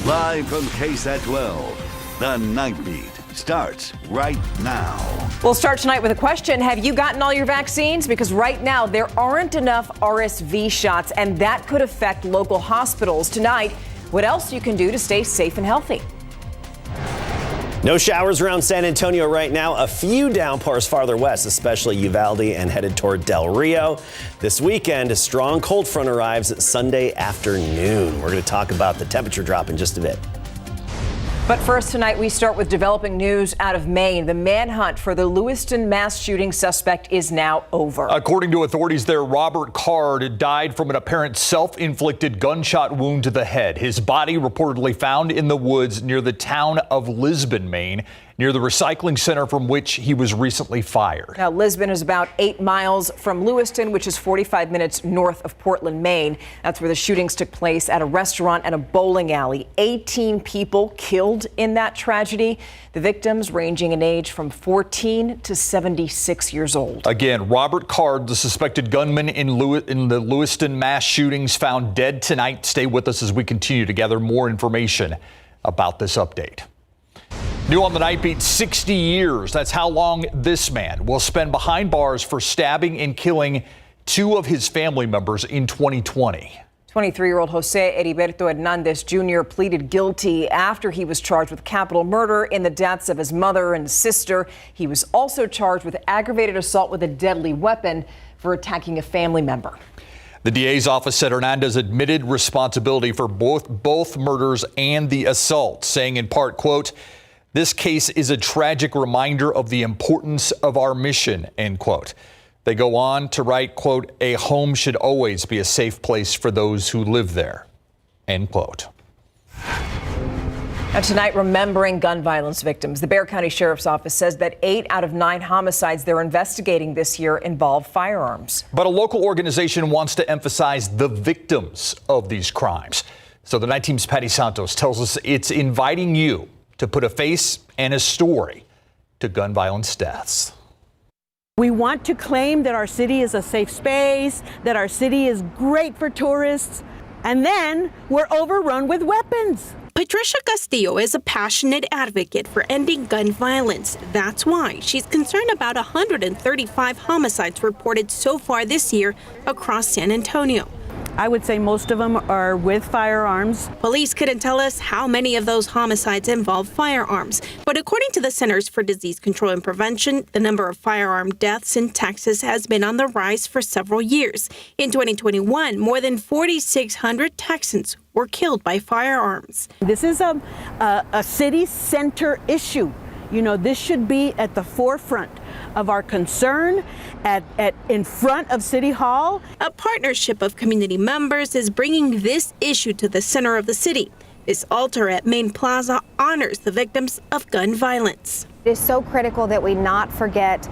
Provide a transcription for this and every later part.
Live from KSAT 12, the Nightbeat starts right now. We'll start tonight with a question. Have you gotten all your vaccines? Because right now there aren't enough RSV shots, and that could affect local hospitals. Tonight, what else you can do to stay safe and healthy. No showers around San Antonio right now. A few downpours farther west, especially Uvalde and headed toward Del Rio. This weekend, a strong cold front arrives Sunday afternoon. We're going to talk about the temperature drop in just a bit. But first tonight, we start with developing news out of Maine. The manhunt for the Lewiston mass shooting suspect is now over. According to authorities there, Robert Card died from an apparent self-inflicted gunshot wound to the head. His body reportedly found in the woods near the town of Lisbon, Maine, near the recycling center from which he was recently fired. Now, Lisbon is about 8 miles from Lewiston, which is 45 minutes north of Portland, Maine. That's where the shootings took place at a restaurant and a bowling alley. 18 people killed in that tragedy. The victims ranging in age from 14 to 76 years old. Again, Robert Card, the suspected gunman in the Lewiston mass shootings, found dead tonight. Stay with us as we continue to gather more information about this update. New on the Nightbeat, 60 years. That's how long this man will spend behind bars for stabbing and killing two of his family members in 2020. 23-year-old Jose Heriberto Hernandez Jr. pleaded guilty after he was charged with capital murder in the deaths of his mother and sister. He was also charged with aggravated assault with a deadly weapon for attacking a family member. The DA's office said Hernandez admitted responsibility for both murders and the assault, saying in part, quote, "This case is a tragic reminder of the importance of our mission," end quote. They go on to write, quote, "A home should always be a safe place for those who live there," end quote. Now tonight, remembering gun violence victims. The Bexar County Sheriff's Office says that 8 out of 9 homicides they're investigating this year involve firearms. But a local organization wants to emphasize the victims of these crimes. So the Night Team's Patty Santos tells us it's inviting you to put a face and a story to gun violence deaths. We want to claim that our city is a safe space, that our city is great for tourists, and then we're overrun with weapons. Patricia Castillo is a passionate advocate for ending gun violence. That's why she's concerned about 135 homicides reported so far this year across San Antonio. I would say most of them are with firearms. Police couldn't tell us how many of those homicides involve firearms, but according to the Centers for Disease Control and Prevention, the number of firearm deaths in Texas has been on the rise for several years. In 2021, more than 4,600 Texans were killed by firearms. This is a city center issue. You know, this should be at the forefront of our concern in front of City Hall. A partnership of community members is bringing this issue to the center of the city. This altar at Main Plaza honors the victims of gun violence. It is so critical that we not forget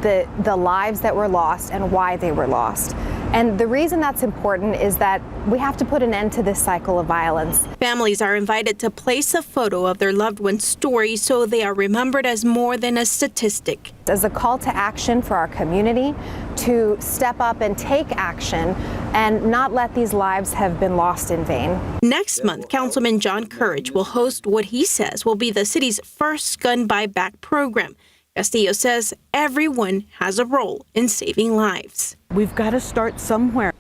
the lives that were lost and why they were lost. And the reason that's important is that we have to put an end to this cycle of violence. Families are invited to place a photo of their loved one's story so they are remembered as more than a statistic. As a call to action for our community to step up and take action and not let these lives have been lost in vain. Next month, Councilman John Courage will host what he says will be the city's first gun buyback program. Castillo says everyone has a role in saving lives. We've got to start somewhere.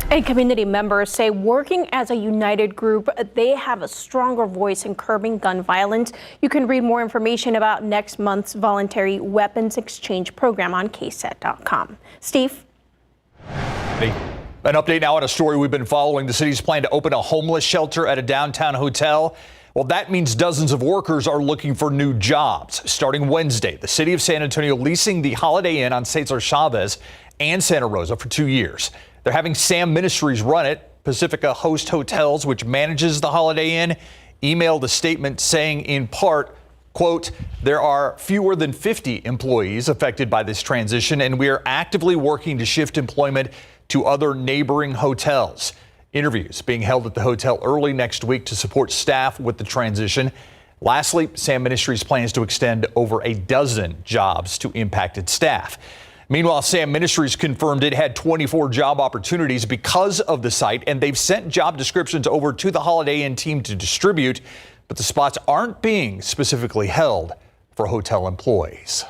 And community members say working as a united group, they have a stronger voice in curbing gun violence. You can read more information about next month's voluntary weapons exchange program on KSAT.com. Steve? An update now on a story we've been following. The city's plan to open a homeless shelter at a downtown hotel. Well, that means dozens of workers are looking for new jobs. Starting Wednesday, the city of San Antonio leasing the Holiday Inn on Cesar Chavez and Santa Rosa for 2 years. They're having Sam Ministries run it. Pacifica Host Hotels, which manages the Holiday Inn, emailed a statement saying in part, quote, "There are fewer than 50 employees affected by this transition, and we are actively working to shift employment to other neighboring hotels." Interviews being held at the hotel early next week to support staff with the transition. Lastly, Sam Ministries plans to extend over a dozen jobs to impacted staff. Meanwhile, Sam Ministries confirmed it had 24 job opportunities because of the site, and they've sent job descriptions over to the Holiday Inn team to distribute, but the spots aren't being specifically held for hotel employees.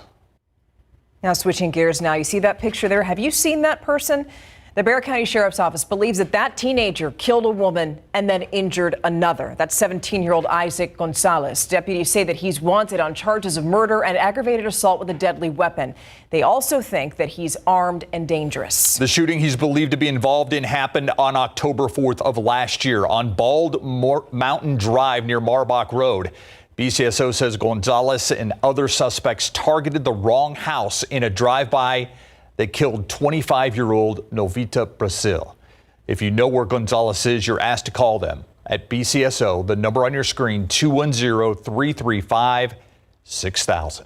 Now switching gears now, you see that picture there? Have you seen that person? The Bexar County Sheriff's Office believes that teenager killed a woman and then injured another. That's 17-year-old Isaac Gonzalez. Deputies say that he's wanted on charges of murder and aggravated assault with a deadly weapon. They also think that he's armed and dangerous. The shooting he's believed to be involved in happened on October 4th of last year on Bald Mountain Drive near Marbach Road. BCSO says Gonzalez and other suspects targeted the wrong house in a drive-by that killed 25-year-old Novita Brazil. If you know where Gonzalez is, you're asked to call them at BCSO. The number on your screen, 210-335-6000.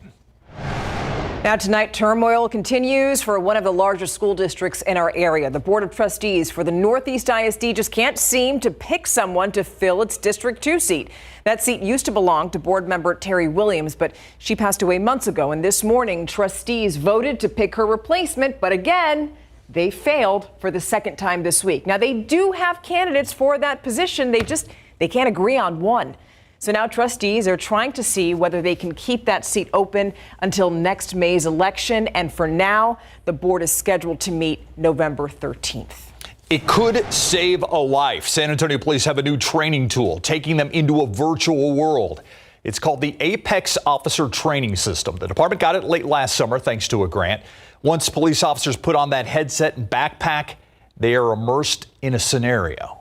Now tonight, turmoil continues for one of the largest school districts in our area. The Board of Trustees for the Northeast ISD just can't seem to pick someone to fill its District 2 seat. That seat used to belong to board member Terry Williams, but she passed away months ago. And this morning, trustees voted to pick her replacement. But again, they failed for the second time this week. Now, they do have candidates for that position. They can't agree on one. So now trustees are trying to see whether they can keep that seat open until next May's election. And for now, the board is scheduled to meet November 13th. It could save a life. San Antonio police have a new training tool, taking them into a virtual world. It's called the Apex Officer Training System. The department got it late last summer thanks to a grant. Once police officers put on that headset and backpack, they are immersed in a scenario.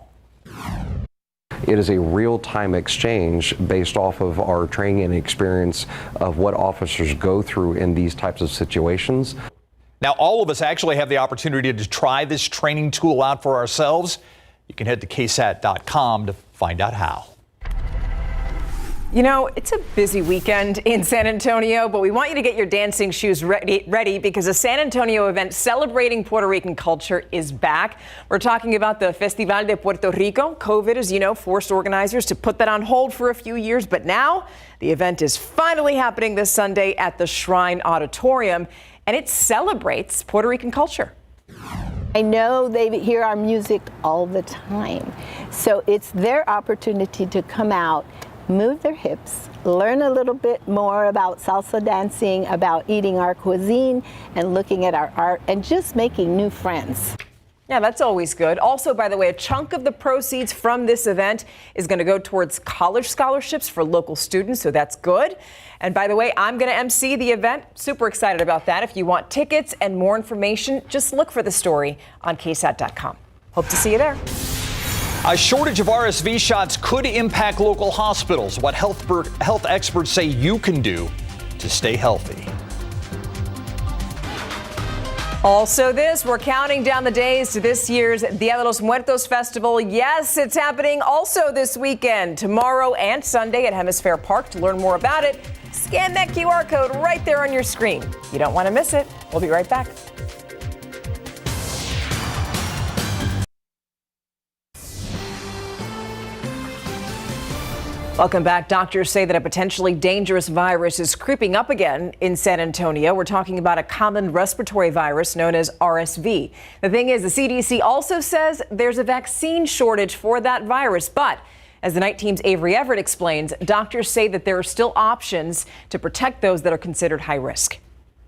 It is a real-time exchange based off of our training and experience of what officers go through in these types of situations. Now, all of us actually have the opportunity to try this training tool out for ourselves. You can head to KSAT.com to find out how. You know, it's a busy weekend in San Antonio, but we want you to get your dancing shoes ready because a San Antonio event celebrating Puerto Rican culture is back. We're talking about the Festival de Puerto Rico. COVID, as you know, forced organizers to put that on hold for a few years, but now the event is finally happening this Sunday at the Shrine Auditorium, and it celebrates Puerto Rican culture. I know they hear our music all the time, so it's their opportunity to come out, move their hips, learn a little bit more about salsa dancing, about eating our cuisine and looking at our art and just making new friends. Yeah, that's always good. Also, by the way, a chunk of the proceeds from this event is going to go towards college scholarships for local students, so that's good. And by the way, I'm going to MC the event. Super excited about that. If you want tickets and more information, just look for the story on KSAT.com. Hope to see you there. A shortage of RSV shots could impact local hospitals. What health experts say you can do to stay healthy. Also we're counting down the days to this year's Dia de los Muertos Festival. Yes, it's happening also this weekend, tomorrow and Sunday at Hemisphere Park. To learn more about it, scan that QR code right there on your screen. You don't want to miss it. We'll be right back. Welcome back. Doctors say that a potentially dangerous virus is creeping up again in San Antonio. We're talking about a common respiratory virus known as RSV. The thing is, the CDC also says there's a vaccine shortage for that virus. But as the Night Team's Avery Everett explains, doctors say that there are still options to protect those that are considered high risk.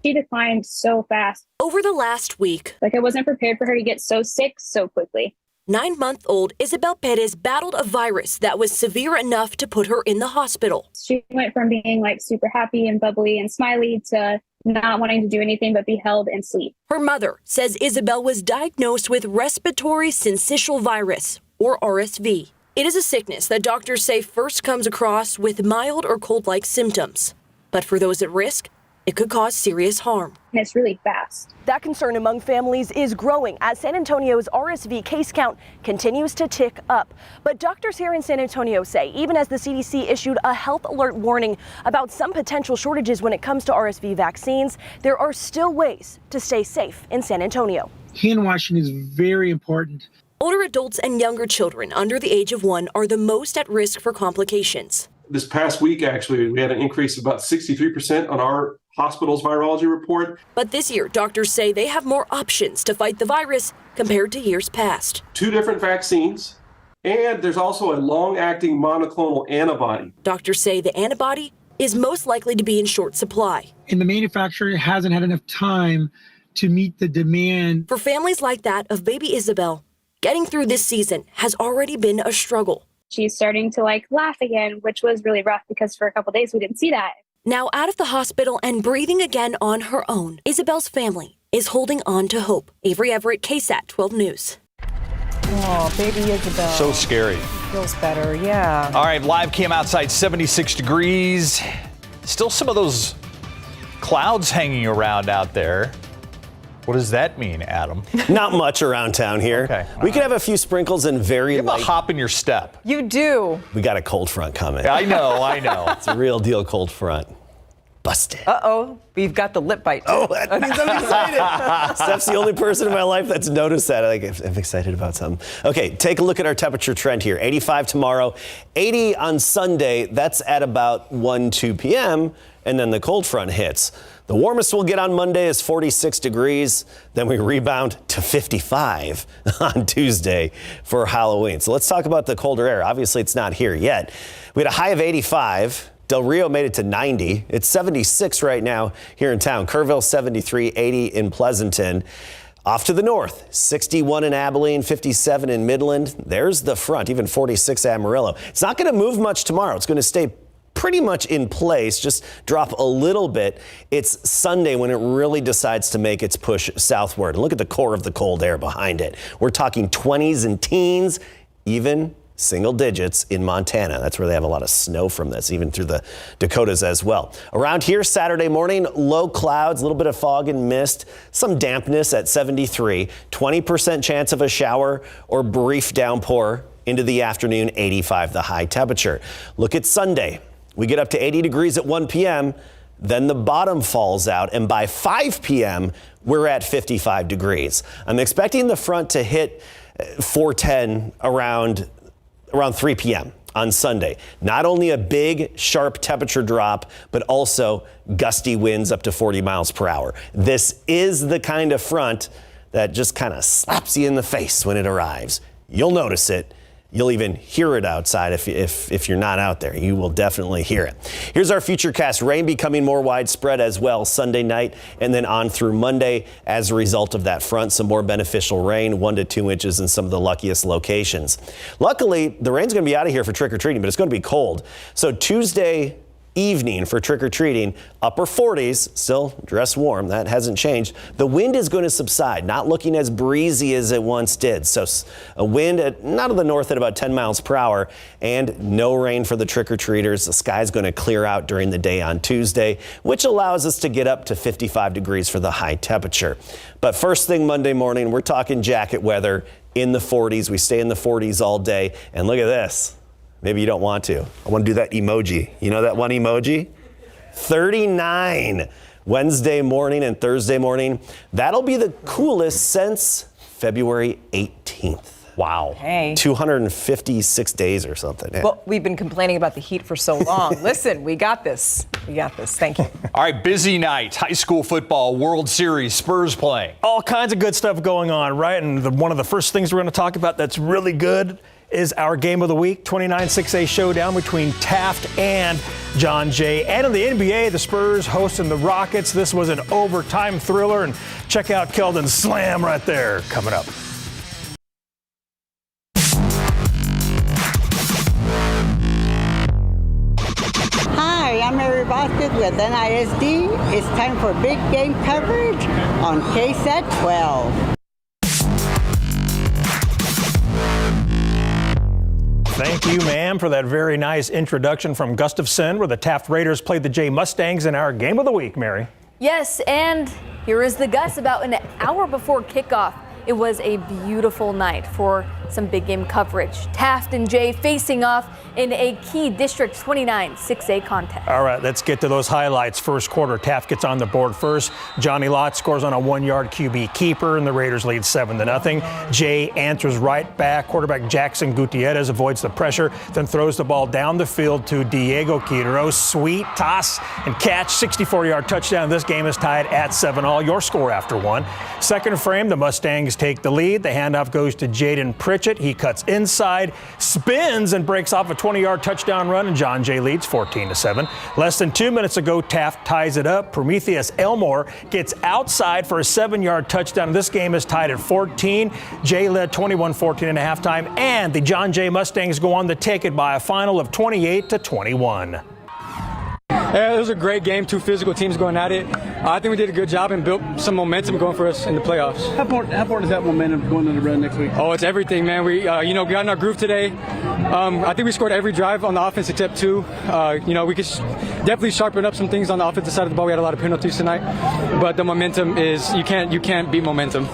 She declined so fast. Over the last week, I wasn't prepared for her to get so sick so quickly. 9-month-old Isabel Perez battled a virus that was severe enough to put her in the hospital. She went from being super happy and bubbly and smiley to not wanting to do anything but be held and sleep. Her mother says Isabel was diagnosed with respiratory syncytial virus, or RSV. It is a sickness that doctors say first comes across with mild or cold-like symptoms. But for those at risk, it could cause serious harm. And it's really fast. That concern among families is growing as San Antonio's RSV case count continues to tick up. But doctors here in San Antonio say even as the CDC issued a health alert warning about some potential shortages when it comes to RSV vaccines, there are still ways to stay safe in San Antonio. Hand washing is very important. Older adults and younger children under the age of 1 are the most at risk for complications. This past week, actually, we had an increase of about 63% on our hospital's virology report. But this year, doctors say they have more options to fight the virus compared to years past. 2 different vaccines, and there's also a long-acting monoclonal antibody. Doctors say the antibody is most likely to be in short supply. And the manufacturer hasn't had enough time to meet the demand. For families like that of baby Isabel, getting through this season has already been a struggle. She's starting to laugh again, which was really rough because for a couple days we didn't see that. Now out of the hospital and breathing again on her own, Isabel's family is holding on to hope. Avery Everett, KSAT 12 News. Oh, baby Isabel. So scary. Feels better, yeah. All right, live cam outside, 76 degrees. Still some of those clouds hanging around out there. What does that mean, Adam? Not much around town here. Okay. We could have a few sprinkles and very You have light. a hop in your step. You do. We got a cold front coming. I know. It's a real deal cold front. Busted. Uh-oh, we've got the lip bite. Oh, that means I'm excited. Steph's the only person in my life that's noticed that. I'm excited about something. Okay, take a look at our temperature trend here. 85 tomorrow, 80 on Sunday. That's at about 2 p.m., and then the cold front hits. The warmest we'll get on Monday is 46 degrees. Then we rebound to 55 on Tuesday for Halloween. So let's talk about the colder air. Obviously, it's not here yet. We had a high of 85. Del Rio made it to 90. It's 76 right now here in town. Kerrville 73, 80 in Pleasanton. Off to the north, 61 in Abilene, 57 in Midland. There's the front, even 46 Amarillo. It's not going to move much tomorrow. It's going to stay pretty much in place, just drop a little bit. It's Sunday when it really decides to make its push southward. And look at the core of the cold air behind it. We're talking 20s and teens, even single digits in Montana. That's where they have a lot of snow from this, even through the Dakotas as well. Around here, Saturday morning, low clouds, a little bit of fog and mist, some dampness at 73, 20% chance of a shower or brief downpour into the afternoon, 85 the high temperature. Look at Sunday. We get up to 80 degrees at 1 p.m., then the bottom falls out, and by 5 p.m., we're at 55 degrees. I'm expecting the front to hit 410 around 3 p.m. on Sunday. Not only a big, sharp temperature drop, but also gusty winds up to 40 miles per hour. This is the kind of front that just kind of slaps you in the face when it arrives. You'll notice it. You'll even hear it outside if you're not out there. You will definitely hear it. Here's our futurecast. Rain becoming more widespread as well Sunday night and then on through Monday as a result of that front. Some more beneficial rain, 1 to 2 inches in some of the luckiest locations. Luckily, the rain's going to be out of here for trick-or-treating, but it's going to be cold. So Tuesday evening for trick-or-treating, upper 40s, still dress warm, that hasn't changed. The wind is going to subside, not looking as breezy as it once did. So a wind not to the north at about 10 miles per hour and no rain for the trick-or-treaters. The sky's going to clear out during the day on Tuesday, which allows us to get up to 55 degrees for the high temperature. But first thing Monday morning, we're talking jacket weather in the 40s. We stay in the 40s all day. And look at this. Maybe you don't want to. I want to do that emoji. You know that one emoji? 39 Wednesday morning and Thursday morning. That'll be the coolest since February 18th. Wow. Hey. 256 days or something. Yeah. Well, we've been complaining about the heat for so long. Listen, we got this. We got this. Thank you. All right, busy night. High school football, World Series, Spurs playing. All kinds of good stuff going on, right? And one of the first things we're going to talk about that's really good is our game of the week, 29-6A showdown between Taft and John Jay. And in the NBA, the Spurs hosting the Rockets. This was an overtime thriller. And check out Keldon's slam right there coming up. Hi, I'm Mary Bostic with NISD. It's time for big game coverage on KSAT 12. Thank you, ma'am, for that very nice introduction from Gustafson, where the Taft Raiders played the Jay Mustangs in our game of the week, Mary. Yes, and here is the Gus about an hour before kickoff. It was a beautiful night for some big game coverage. Taft and Jay facing off in a key District 29 6A contest. All right, let's get to those highlights. First quarter, Taft gets on the board first. Johnny Lott scores on a 1-yard QB keeper, and the Raiders lead 7-0. Jay answers right back. Quarterback Jackson Gutierrez avoids the pressure, then throws the ball down the field to Diego Quiroz. Sweet toss and catch, 64-yard touchdown. This game is tied at 7-all. Your score after one. Second frame, the Mustangs take the lead. The handoff goes to Jaden Pritchett. He cuts inside, spins, and breaks off a 20-yard touchdown run, and John Jay leads 14-7. Less than 2 minutes ago, Taft ties it up. Prometheus Elmore gets outside for a 7-yard touchdown. This game is tied at 14. Jay led 21-14 at halftime, and the John Jay Mustangs go on to take it by a final of 28-21. Yeah, it was a great game. Two physical teams going at it. I think we did a good job and built some momentum going for us in the playoffs. How important is that momentum going into the run next week? Oh, it's everything, man. We got in our groove today. I think we scored every drive on the offense except two. We could definitely sharpen up some things on the offensive side of the ball. We had a lot of penalties tonight, but the momentum is you can't beat momentum.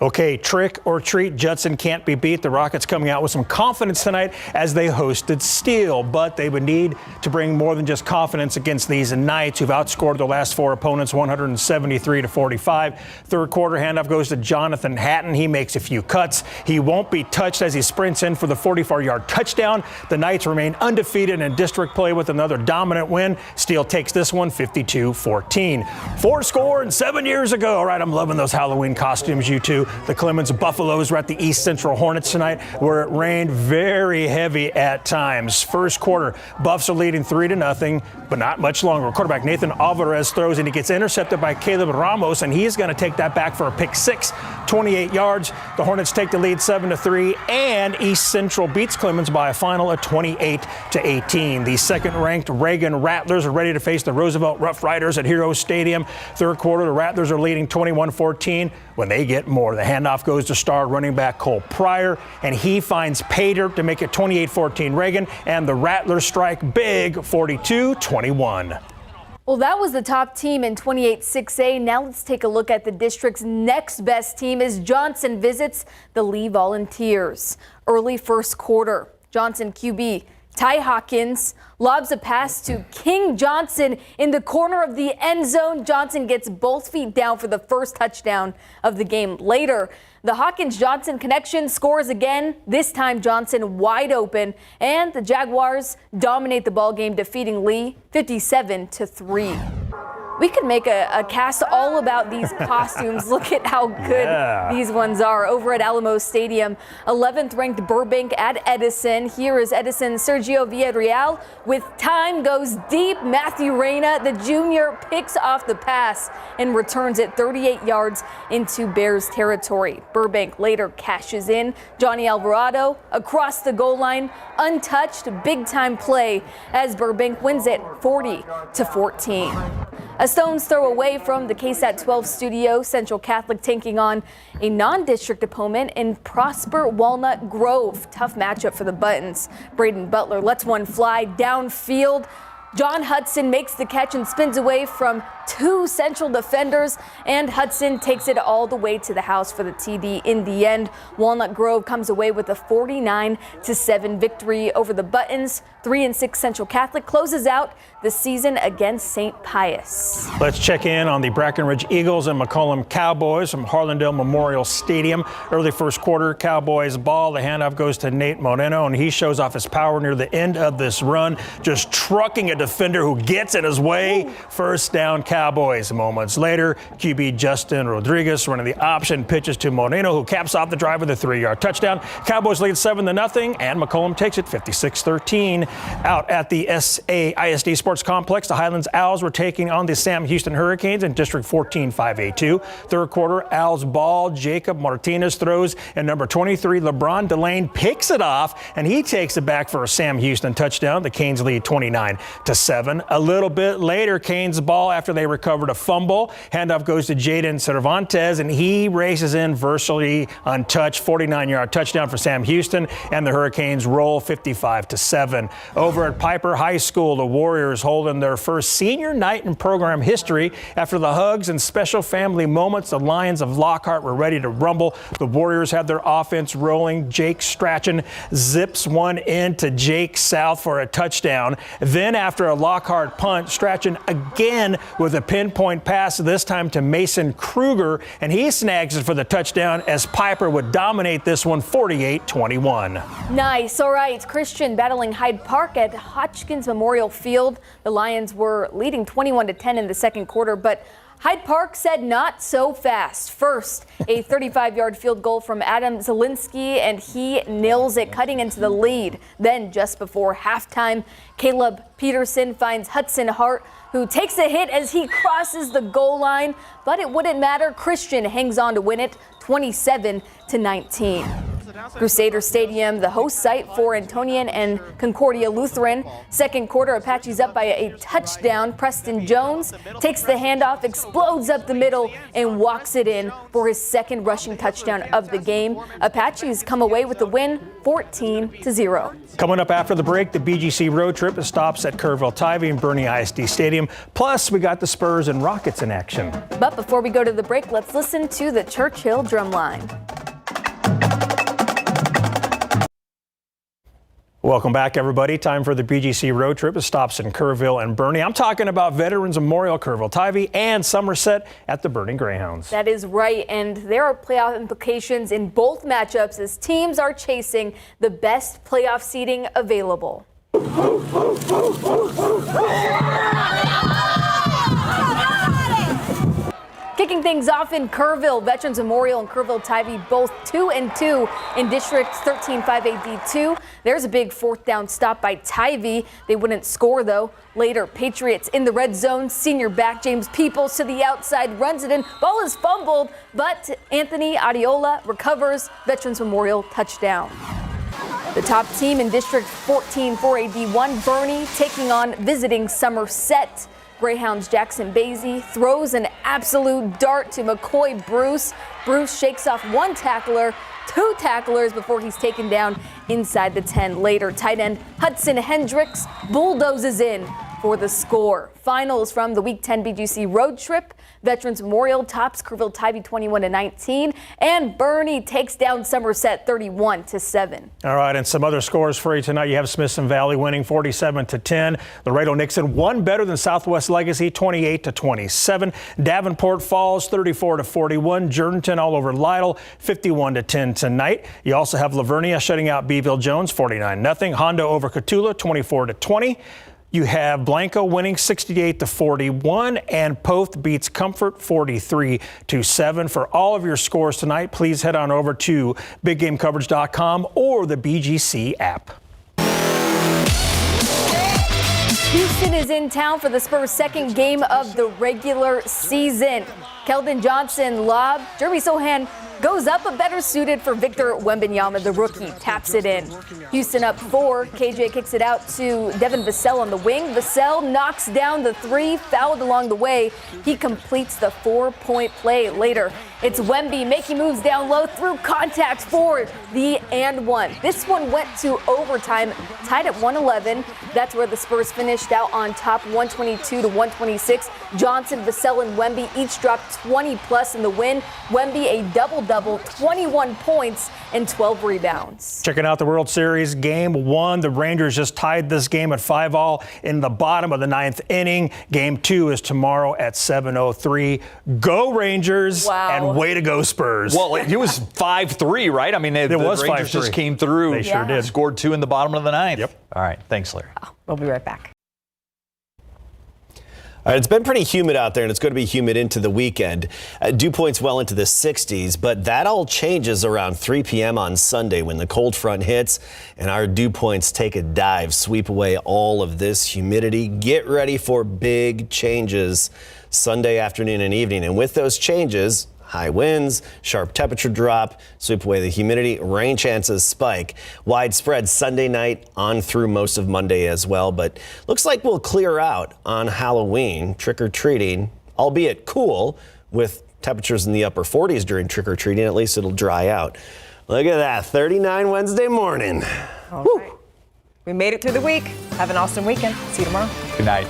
Okay, trick or treat, Judson can't be beat. The Rockets coming out with some confidence tonight as they hosted Steele, but they would need to bring more than just confidence against these Knights, who've outscored their last four opponents 173-45. Third quarter handoff goes to Jonathan Hatton. He makes a few cuts. He won't be touched as he sprints in for the 44-yard touchdown. The Knights remain undefeated in district play with another dominant win. Steele takes this one 52-14. 4 score and 7 years ago. All right, I'm loving those Halloween costumes, you two. The Clemens Buffaloes were at the East Central Hornets tonight, where it rained very heavy at times. First quarter, Buffs are leading 3-0, but not much longer. Quarterback Nathan Alvarez throws, and he gets intercepted by Caleb Ramos, and he's going to take that back for a pick six, 28 yards. The Hornets take the lead 7-3, and East Central beats Clemens by a final of 28-18. The second-ranked Reagan Rattlers are ready to face the Roosevelt Rough Riders at Hero Stadium. Third quarter, the Rattlers are leading 21-14 when they get more. The handoff goes to star running back Cole Pryor, and he finds Pater to make it 28-14 Reagan, and the Rattlers strike big, 42-21. Well, that was the top team in 28-6A. Now let's take a look at the district's next best team as Johnson visits the Lee Volunteers. Early first quarter, Johnson QB Ty Hawkins lobs a pass to King Johnson in the corner of the end zone. Johnson gets both feet down for the first touchdown of the game. Later, the Hawkins-Johnson connection scores again, this time Johnson wide open, and the Jaguars dominate the ball game, defeating Lee 57-3. We could make a cast all about these costumes. Look at how good these ones are. Over at Alamo Stadium, 11th ranked Burbank at Edison. Here is Edison's Sergio Villarreal with time goes deep. Matthew Reyna, the junior, picks off the pass and returns it 38 yards into Bears territory. Burbank later cashes in. Johnny Alvarado across the goal line, untouched, big time play as Burbank wins it 40-14. A stone's throw away from the KSAT 12 studio, Central Catholic taking on a non-district opponent in Prosper Walnut Grove. Tough matchup for the Buttons. Braden Butler lets one fly downfield. John Hudson makes the catch and spins away from two Central defenders, and Hudson takes it all the way to the house for the TD. In the end, Walnut Grove comes away with a 49-7 victory over the Buttons. 3-6 Central Catholic closes out the season against St. Pius. Let's check in on the Brackenridge Eagles and McCollum Cowboys from Harlandale Memorial Stadium. Early first quarter, Cowboys ball. The handoff goes to Nate Moreno, and he shows off his power near the end of this run, just trucking a defender who gets in his way. First down, Cowboys. Moments later, QB Justin Rodriguez running the option, pitches to Moreno, who caps off the drive with a 3-yard touchdown. Cowboys lead 7-0, and McCollum takes it 56-13. Out at the ISD Sports Complex, the Highlands Owls were taking on the Sam Houston Hurricanes in District 14 5A2. Third quarter, Owls ball. Jacob Martinez throws, and number 23, LeBron Delane, picks it off, and he takes it back for a Sam Houston touchdown. The Canes lead 29-7. A little bit later, Canes ball after they They recovered a fumble. Handoff goes to Jaden Cervantes, and he races in virtually untouched. 49-yard touchdown for Sam Houston, and the Hurricanes roll 55-7. Over at Piper High School, the Warriors holding their first senior night in program history. After the hugs and special family moments, the Lions of Lockhart were ready to rumble. The Warriors had their offense rolling. Jake Strachan zips one in to Jake South for a touchdown. Then after a Lockhart punt, Strachan again with a pinpoint pass, this time to Mason Kruger, and he snags it for the touchdown as Piper would dominate this one 48-21. Nice. All right. Christian battling Hyde Park at Hotchkiss Memorial Field. The Lions were leading 21-10 in the second quarter, but Hyde Park said not so fast. First, a 35-yard field goal from Adam Zielinski, and he nails it, cutting into the lead. Then, just before halftime, Caleb Peterson finds Hudson Hart, who takes a hit as he crosses the goal line, but it wouldn't matter. Christian hangs on to win it 27-19. Crusader Stadium, the host site for Antonian and Concordia Lutheran. Second quarter, Apaches up by a touchdown. Preston Jones takes the handoff, explodes up the middle, and walks it in for his second rushing touchdown of the game. Apaches come away with the win 14-0. Coming up after the break, the BGC road trip stops at Kerrville-Tivy and Bernie ISD Stadium. Plus, we got the Spurs and Rockets in action. But before we go to the break, let's listen to the Churchill Drumline. Welcome back, everybody. Time for the BGC road trip. It stops in Kerrville and Bernie. I'm talking about Veterans Memorial, Kerrville-Tivy, and Somerset at the Burning Greyhounds. That is right, and there are playoff implications in both matchups as teams are chasing the best playoff seeding available. Kicking things off in Kerrville, Veterans Memorial and Kerrville-Tivy both 2-2 in District 13-5AD2. There's a big fourth down stop by Tivy. They wouldn't score, though. Later, Patriots in the red zone. Senior back James Peoples to the outside, runs it in. Ball is fumbled, but Anthony Adiola recovers. Veterans Memorial touchdown. The top team in District 14-4AD1, Bernie, taking on visiting Somerset. Greyhounds Jackson Basie throws an absolute dart to McCoy Bruce. Bruce shakes off one tackler, two tacklers before he's taken down inside the 10. Later, tight end Hudson Hendricks bulldozes in for the score. Finals from the Week 10 BGC road trip. Veterans Memorial tops Kerrville-Tivy 21-19, and Bernie takes down Somerset 31-7. All right, and some other scores for you tonight. You have Smithson Valley winning 47-10. Laredo Nixon won better than Southwest Legacy 28-27. Davenport Falls 34-41. Jourdanton all over Lytle 51-10 tonight. You also have Lavernia shutting out Beeville Jones 49-0. Hondo over Cotulla 24-20. You have Blanco winning 68-41, and Poth beats Comfort 43-7. For all of your scores tonight, please head on over to BigGameCoverage.com or the BGC app. Houston is in town for the Spurs' second game of the regular season. Keldon Johnson lob. Jeremy Sohan goes up, but better suited for Victor Wembanyama, the rookie, taps it in. Houston up 4. KJ kicks it out to Devin Vassell on the wing. Vassell knocks down the 3, fouled along the way. He completes the 4-point play. Later, it's Wemby making moves down low through contact for the and one. This one went to overtime, tied at 111. That's where the Spurs finished out on top, 122-126. Johnson, Vassell, and Wemby each dropped 20 plus in the win. Wemby a double-double, 21 points and 12 rebounds. Checking out the World Series Game 1. The Rangers just tied this game at 5-all in the bottom of the 9th inning. Game 2 is tomorrow at 7:03. Go Rangers! Wow. And way to go Spurs. Well, it was 5-3, right? I mean, the was Rangers 5-3. just came through. They sure did. Scored 2 in the bottom of the 9th. Yep. All right. Thanks, Larry. We'll be right back. All right, it's been pretty humid out there, and it's going to be humid into the weekend. Dew points well into the 60s, but that all changes around 3 p.m. on Sunday when the cold front hits and our dew points take a dive, sweep away all of this humidity. Get ready for big changes Sunday afternoon and evening. And with those changes, High winds, sharp temperature drop, sweep away the humidity, rain chances spike. Widespread Sunday night on through most of Monday as well, but looks like we'll clear out on Halloween. Trick-or-treating, albeit cool, with temperatures in the upper 40s during trick-or-treating. At least it'll dry out. Look at that, 39 Wednesday morning. All right. We made it through the week. Have an awesome weekend. See you tomorrow. Good night.